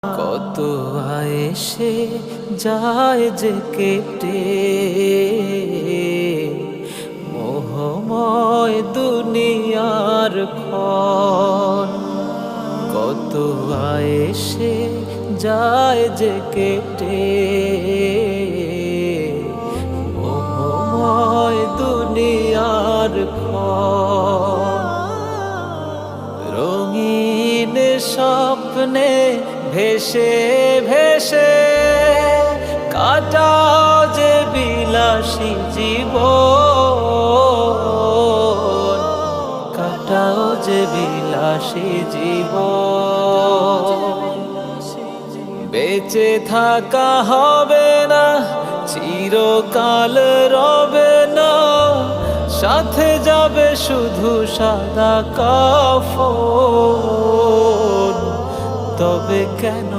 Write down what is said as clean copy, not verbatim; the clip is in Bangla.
কত এসে যায় যে কেটে মোহময় দুনিয়ার ক্ষণ। কত এসে যায় যে কেটে মোহময় দুনিয়ার ক্ষণ। রঙিন স্বপ্নে ভেসে ভেসে কাটাও যে বিলাসী জীবন, কাটাও যে বিলাসী জীবন। বেঁচে থাকা হবে না, চিরকাল রবে না, সাথে যাবে শুধু সাদা কাফন। তবে কেন